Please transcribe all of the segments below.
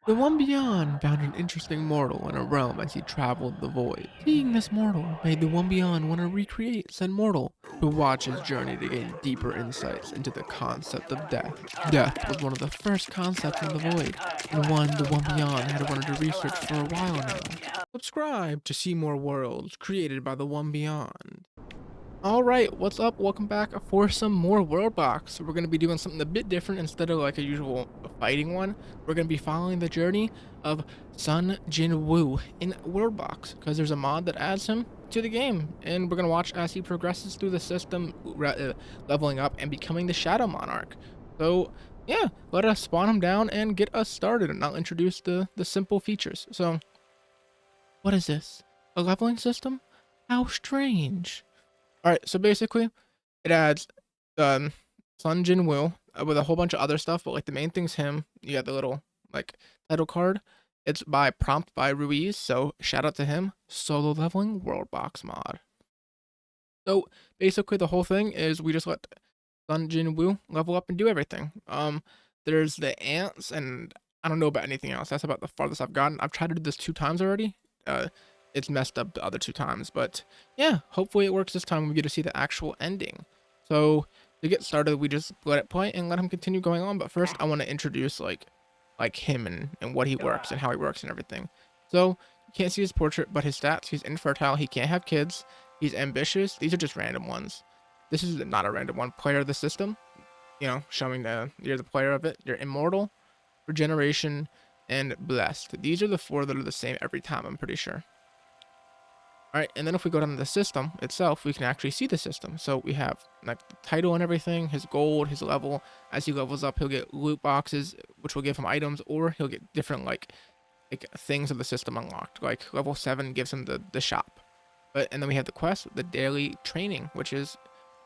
The one beyond found an interesting mortal in a realm as he traveled the void. Seeing this mortal made the one beyond want to recreate said mortal to watch his journey to gain deeper insights into the concept of death. Death was one of the first concepts in the void, and one the one beyond had wanted to research for a while now. Subscribe to see more worlds created by the one beyond. All right, what's up? Welcome back for some more worldbox. We're going to be doing something a bit different instead of like a usual fighting one. We're going to be following the journey of Jin-Woo in worldbox because there's a mod that adds him to the game, and we're going to watch as he progresses through the system, leveling up and becoming the Shadow Monarch. So yeah, let us spawn him down and get us started, and I'll introduce the simple features. So what is this? A leveling system? How strange. All right, so basically, it adds um Sun Jin Woo with a whole bunch of other stuff, but like the main thing's him. You got the little like title card. It's by prompt by Ruiz, so shout out to him. Solo leveling world box mod. So basically, the whole thing is we just let Sun Jin Woo level up and do everything. There's the ants, and I don't know about anything else. That's about the farthest I've gotten. I've tried to do this 2 times already. Uh, it's messed up the other 2 times, but yeah, hopefully it works this time. We get to see the actual ending. So to get started, we just let it play and let him continue going on. But first, I want to introduce like him and what he works and how he works and everything. So you can't see his portrait, but his stats: he's infertile, he can't have kids, he's ambitious. These are just random ones. This is not a random one. Player of the system, showing that you're the player of it. You're immortal, regeneration, and blessed. These are the 4 that are the same every time, I'm pretty sure. All right, and then if we go down to the system itself, we can actually see the system. So we have like the title and everything, his gold, his level. As he levels up, he'll get loot boxes, which will give him items, or he'll get different like things of the system unlocked. Like level 7 gives him the shop. And then we have the quest, the daily training, which is,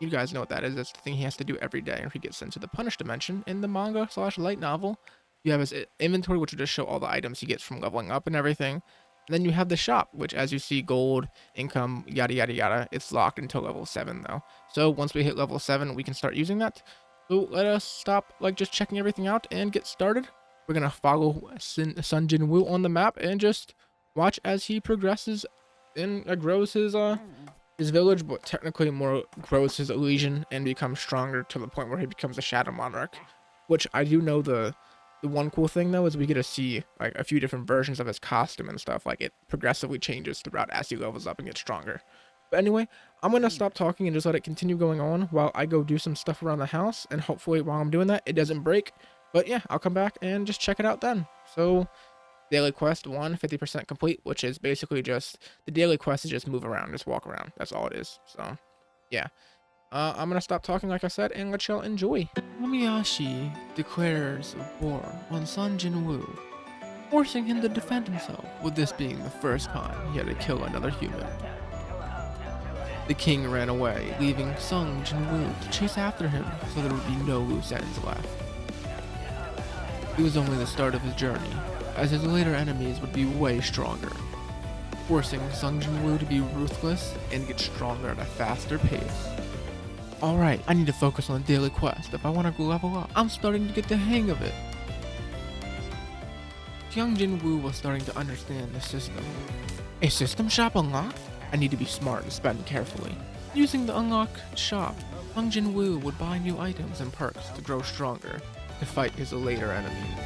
you guys know what that is. That's the thing he has to do every day, or he gets sent to the Punish Dimension in the manga/light novel. You have his inventory, which will just show all the items he gets from leveling up and everything. And then you have the shop, which, as you see, gold, income, yada yada yada. It's locked until level 7 though. So once we hit level 7, we can start using that. So let us stop just checking everything out and get started. We're gonna follow Sun Jin Woo on the map and just watch as he progresses and grows his village, but technically more grows his legion and becomes stronger to the point where he becomes a Shadow Monarch. Which I do know the one cool thing though is we get to see like a few different versions of his costume and stuff. Like it progressively changes throughout as he levels up and gets stronger. But anyway, I'm gonna stop talking and just let it continue going on while I go do some stuff around the house, and hopefully while I'm doing that it doesn't break. But yeah, I'll come back and just check it out then. So daily quest 1, 50% complete, which is basically just the daily quest is just move around, just walk around. That's all it is. So yeah. I'm gonna stop talking like I said and let y'all enjoy. Mamiyashi declares war on Sun Jin-Woo, forcing him to defend himself, with this being the first time he had to kill another human. The king ran away, leaving Sun Jin-Woo to chase after him so there would be no loose ends left. It was only the start of his journey, as his later enemies would be way stronger, forcing Sun Jin-Woo to be ruthless and get stronger at a faster pace. Alright, I need to focus on the daily quest if I want to level up. I'm starting to get the hang of it. Young Jin-Woo was starting to understand the system. A system shop unlocked? I need to be smart and spend carefully. Using the unlocked shop, Young Jin-Woo would buy new items and perks to grow stronger to fight his later enemies.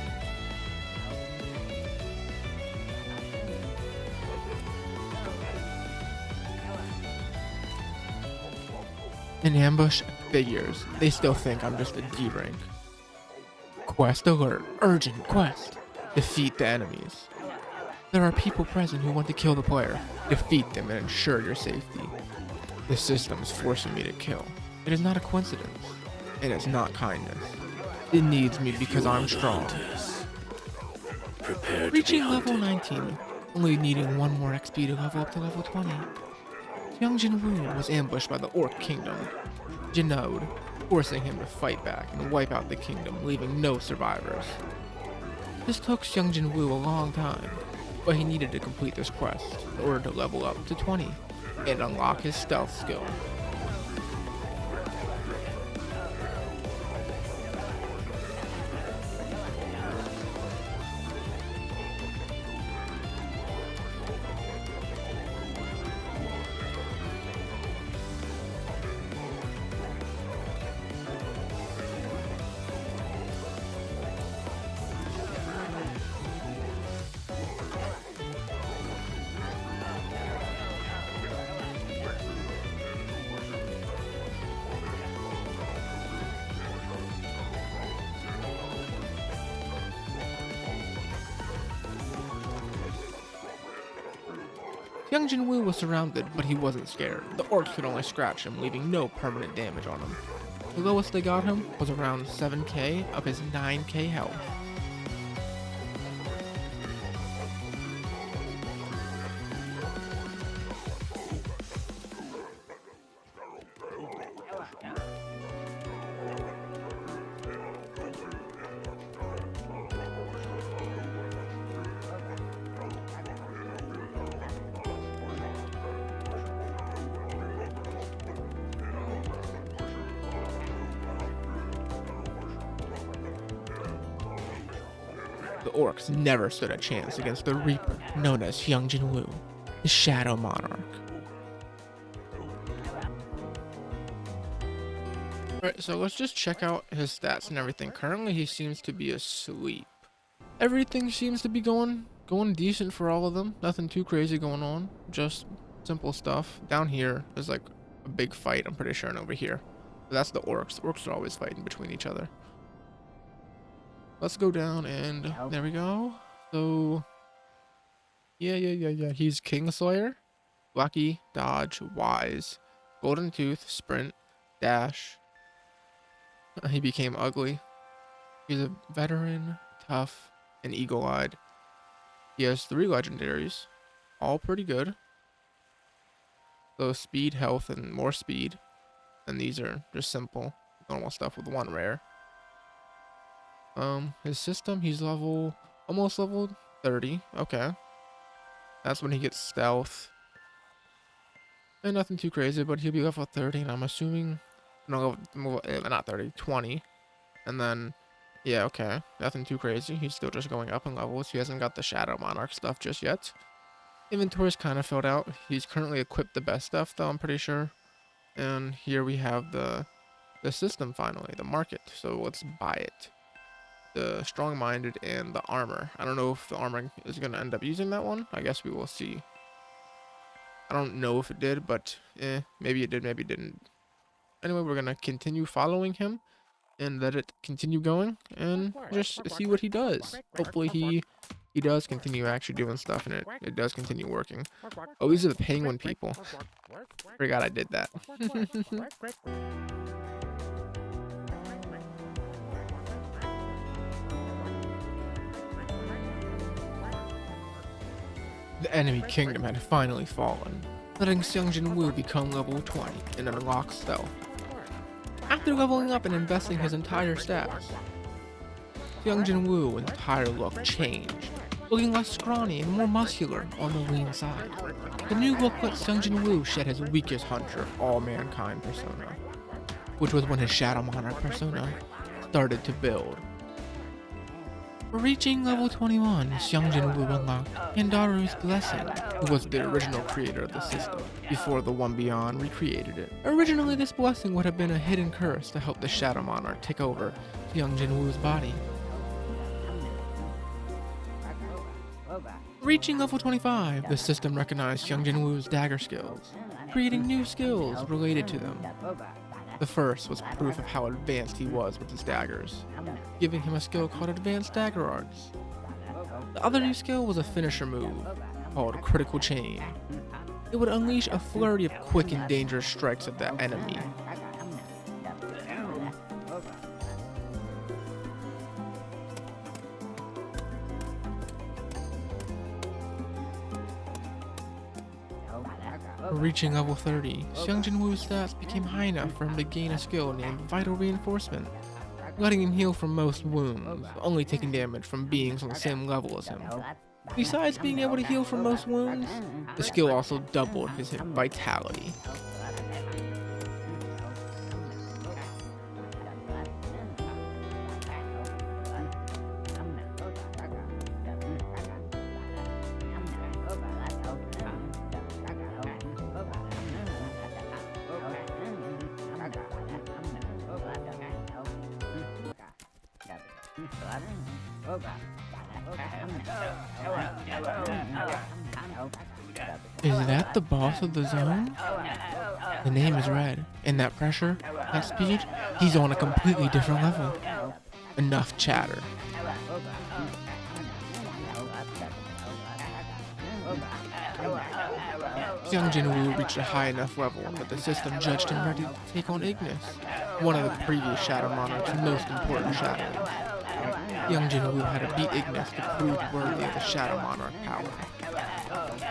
In ambush figures, they still think I'm just a D rank. Quest alert, urgent quest. Defeat the enemies. There are people present who want to kill the player. Defeat them and ensure your safety. The system is forcing me to kill. It is not a coincidence, and it's not kindness. It needs me because I'm strong. Reaching level 19, only needing 1 more XP to level up to level 20. Young Jin-Woo was ambushed by the Orc Kingdom, Jinode, forcing him to fight back and wipe out the kingdom, leaving no survivors. This took Young Jin-Woo a long time, but he needed to complete this quest in order to level up to 20 and unlock his stealth skill. Young Jin-Woo was surrounded, but he wasn't scared. The orcs could only scratch him, leaving no permanent damage on him. The lowest they got him was around 7k of his 9k health. The orcs never stood a chance against the Reaper, known as Young Jin-Woo, the Shadow Monarch. Alright, so let's just check out his stats and everything. Currently, he seems to be asleep. Everything seems to be going decent for all of them. Nothing too crazy going on. Just simple stuff. Down here is like a big fight, I'm pretty sure, and over here. But that's the orcs. The orcs are always fighting between each other. Let's go down and there we go. So yeah. He's Kingslayer, Lucky, Dodge, Wise, Golden Tooth, Sprint, Dash. He became ugly. He's a veteran, tough, and eagle-eyed. He has 3 legendaries, all pretty good. So speed, health, and more speed. And these are just simple, normal stuff with 1 rare. His system, he's almost level 30. Okay. That's when he gets stealth. And nothing too crazy, but he'll be level 30, and I'm assuming, no, not 30, 20. And then, yeah, okay. Nothing too crazy. He's still just going up in levels. He hasn't got the Shadow Monarch stuff just yet. Inventory's kind of filled out. He's currently equipped the best stuff, though, I'm pretty sure. And here we have the system finally, the market. So let's buy it. The strong-minded and the armor. I don't know if the armor is going to end up using that one. I guess we will see. I don't know if it did, but maybe it did, maybe it didn't. Anyway, we're going to continue following him and let it continue going and just see what he does. Hopefully he does continue actually doing stuff and it does continue working. Oh, these are the penguin people. Forgot I did that. The enemy kingdom had finally fallen, letting Young Jin-Woo become level 20 and unlock stealth. After leveling up and investing his entire stats, Young Jin-Woo's entire look changed, looking less scrawny and more muscular on the lean side. The new look lets Young Jin-Woo shed his weakest hunter, all mankind persona, which was when his Shadow Monarch persona started to build. Reaching level 21, Young Jin-Woo unlocked Pandaru's Blessing, who was the original creator of the system, before the One Beyond recreated it. Originally, this blessing would have been a hidden curse to help the Shadow Monarch take over Young Jin-Woo's body. Reaching level 25, the system recognized Young Jin-Woo's dagger skills, creating new skills related to them. The first was proof of how advanced he was with his daggers, giving him a skill called Advanced Dagger Arts. The other new skill was a finisher move, called Critical Chain. It would unleash a flurry of quick and dangerous strikes at the enemy. Reaching level 30, Young Jin-Woo's stats became high enough for him to gain a skill named Vital Reinforcement, letting him heal from most wounds, only taking damage from beings on the same level as him. Besides being able to heal from most wounds, the skill also doubled his vitality. Is that the boss of the zone? The name is red, and that pressure, that speed, he's on a completely different level. Enough chatter. Young Jin-Woo reached a high enough level that the system judged him ready to take on Ignis, one of the previous Shadow Monarch's most important shadows. Young Jin-Woo had to beat Ignis to prove worthy of the Shadow Monarch power.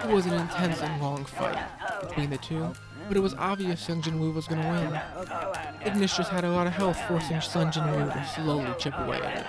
It was an intense and long fight between the two, but it was obvious Young Jin-Woo was going to win. Ignis just had a lot of health, forcing Son Jin-Woo to slowly chip away at it.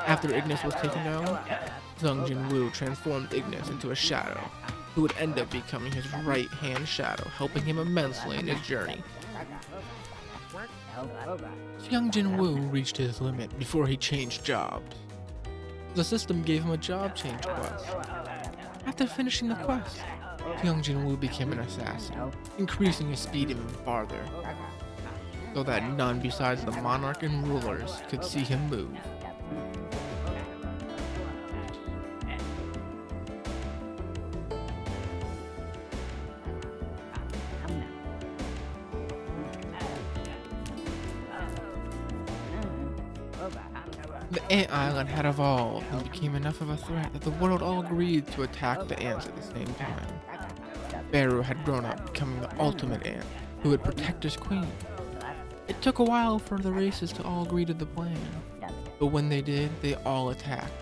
After Ignis was taken down, Young Jin-Woo transformed Ignis into a shadow, who would end up becoming his right-hand shadow, helping him immensely in his journey. Young Jin-Woo reached his limit before he changed jobs. The system gave him a job change quest. After finishing the quest, Young Jin-Woo became an assassin, increasing his speed even farther, so that none besides the monarch and rulers could see him move. The Ant Island had evolved and became enough of a threat that the world all agreed to attack the ants at the same time. Beru had grown up, becoming the ultimate ant, who would protect his queen. It took a while for the races to all agree to the plan, but when they did, they all attacked.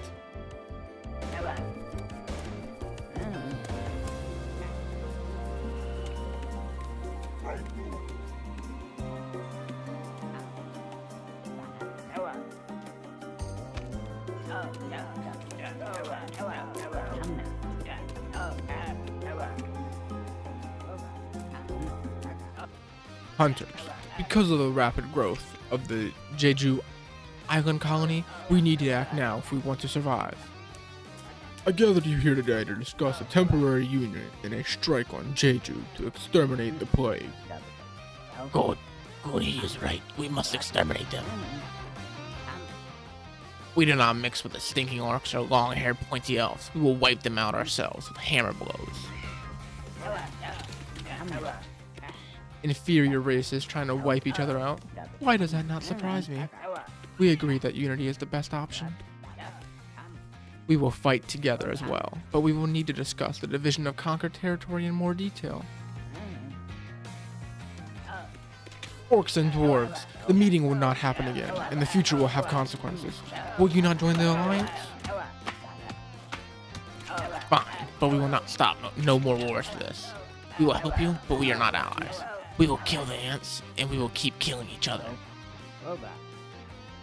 Hunters. Because of the rapid growth of the Jeju Island colony, we need to act now if we want to survive. I gathered you here today to discuss a temporary union and a strike on Jeju to exterminate the plague. Good, he is right. We must exterminate them. We do not mix with the stinking orcs or long-haired pointy elves. We will wipe them out ourselves with hammer blows. Inferior races trying to wipe each other out? Why does that not surprise me? We agree that unity is the best option. We will fight together as well, but we will need to discuss the division of conquered territory in more detail. Orcs and dwarves, the meeting will not happen again, and the future will have consequences. Will you not join the alliance? Fine, but we will not stop. No more wars for this. We will help you, but we are not allies. We will kill the ants, and we will keep killing each other.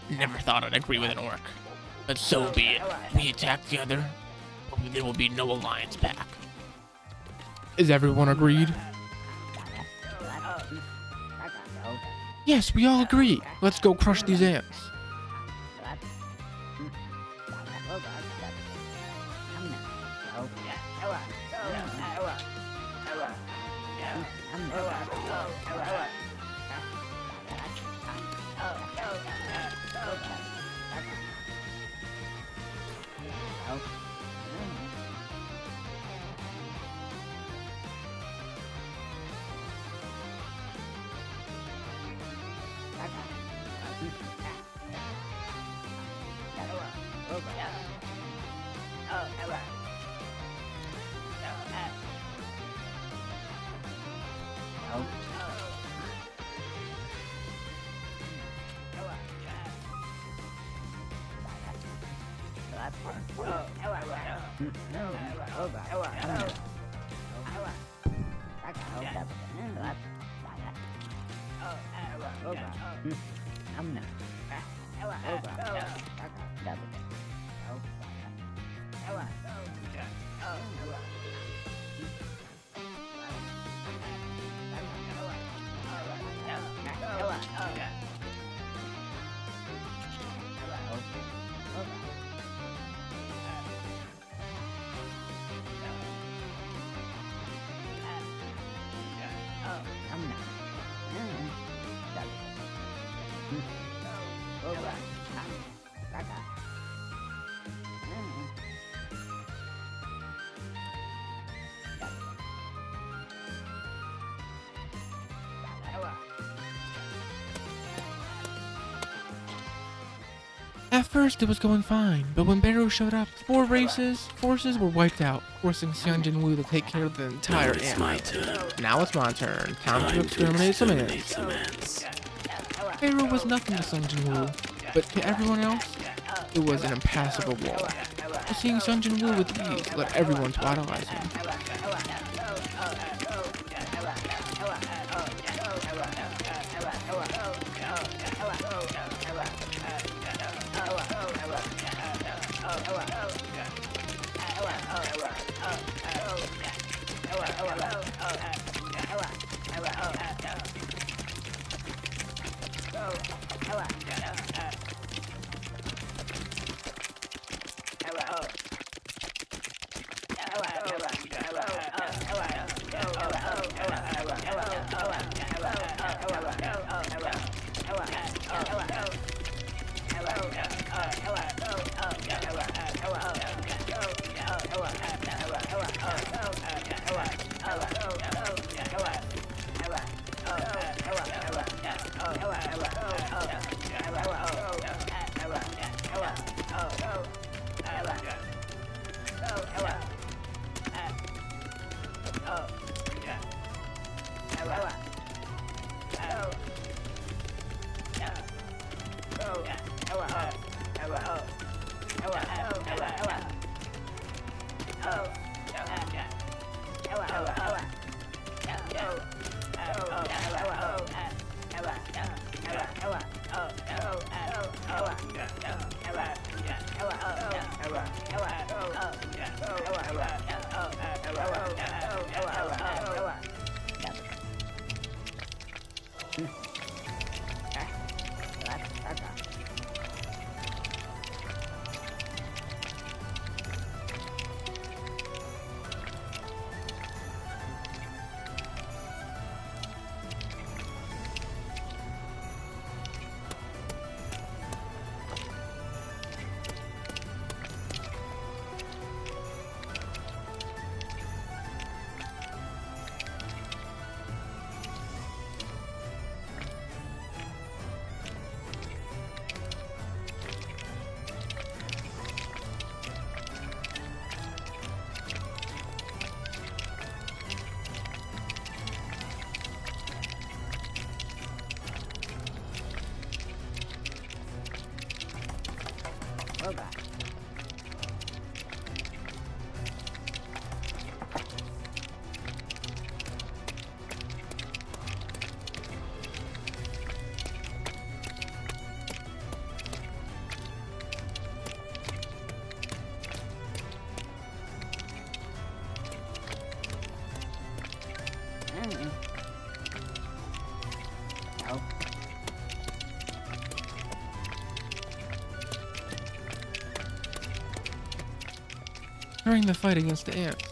Never thought I'd agree with an orc, but so be it. We attack the other, but there will be no alliance back. Is everyone agreed? Yes, we all agree. Let's go crush these ants. At first, it was going fine, but when Barrow showed up, 4 forces were wiped out, forcing Jin-Woo to take care of the entire Now it's my turn. Now it's my turn. Time to exterminate some ants. Barrow was nothing to Jin-Woo, but to everyone else, it was an impassable wall. But seeing Jin-Woo with ease let everyone to idolize him. During the fight against the ants,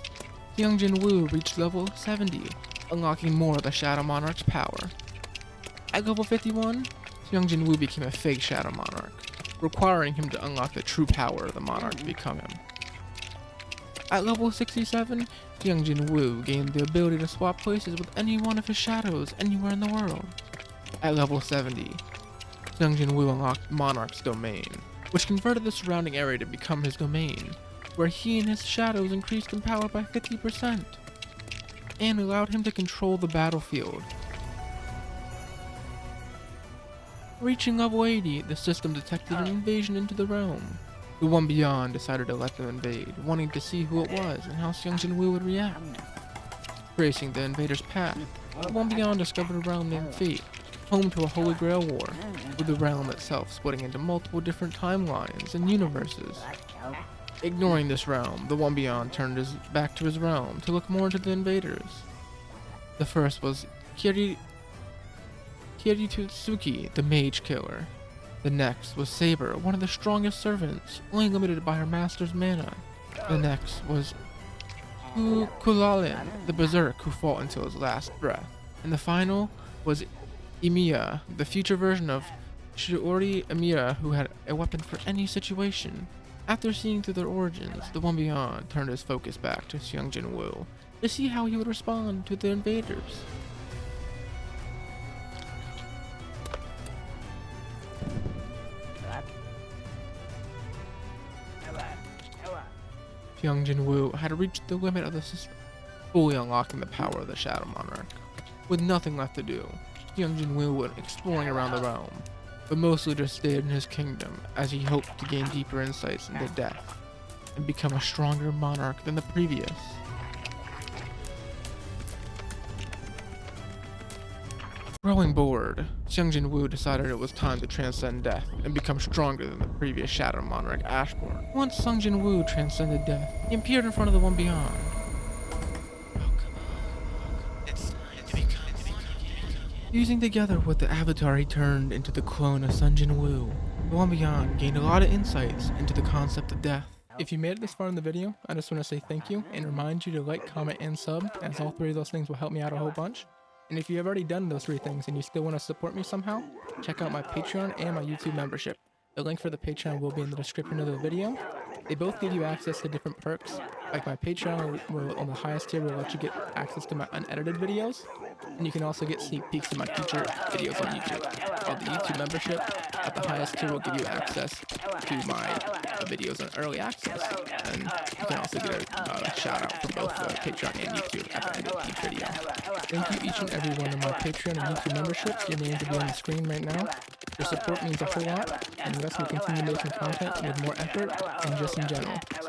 young Jin-Woo reached level 70, unlocking more of the Shadow Monarch's power. At level 51, young Jin-Woo became a fake Shadow Monarch, requiring him to unlock the true power of the Monarch to become him. At level 67, young Jin-Woo gained the ability to swap places with any one of his shadows anywhere in the world. At level 70, young Jin-Woo unlocked Monarch's domain, which converted the surrounding area to become his domain, where he and his shadows increased in power by 50%, and allowed him to control the battlefield. Reaching level 80, the system detected an invasion into the realm. The one beyond decided to let them invade, wanting to see who it was and how young Jin-Woo would react. Tracing the invaders' path, the one beyond discovered a realm named Fate, home to a Holy Grail war, with the realm itself splitting into multiple different timelines and universes. Ignoring this realm, the one beyond turned his back to his realm to look more into the invaders. The first was Kiritsuki, the mage killer. The next was Saber, one of the strongest servants, only limited by her master's mana. The next was Kulalin, the berserk who fought until his last breath. And the final was Emiya, the future version of Shiori Emiya, who had a weapon for any situation. After seeing through their origins, the one beyond turned his focus back to young Jin-Woo to see how he would respond to the invaders. Young Jin-Woo had reached the limit of the system, fully unlocking the power of the Shadow Monarch. With nothing left to do, young Jin-Woo went exploring around the realm, but mostly just stayed in his kingdom as he hoped to gain deeper insights into death and become a stronger monarch than the previous. Growing bored, young Jin-Woo decided it was time to transcend death and become stronger than the previous Shadow Monarch Ashborn. Once young Jin-Woo transcended death, he appeared in front of the one beyond. Fusing together with the avatar he turned into the clone of Sun Jin-Woo, the one beyond gained a lot of insights into the concept of death. If you made it this far in the video, I just want to say thank you and remind you to like, comment, and sub, as all three of those things will help me out a whole bunch. And if you have already done those three things and you still want to support me somehow, check out my Patreon and my YouTube membership. The link for the Patreon will be in the description of the video. They both give you access to different perks, like my Patreon will, on the highest tier, will let you get access to my unedited videos, and you can also get sneak peeks of my future videos on YouTube. While the YouTube membership at the highest tier will give you access to my videos on early access, and you can also get a shout out from both Patreon and YouTube at the end of each video. Thank you each and every one of my Patreon and YouTube memberships. Your names will be on the screen right now. Your support means a whole lot, and lets me continue making content with more effort and just in general. So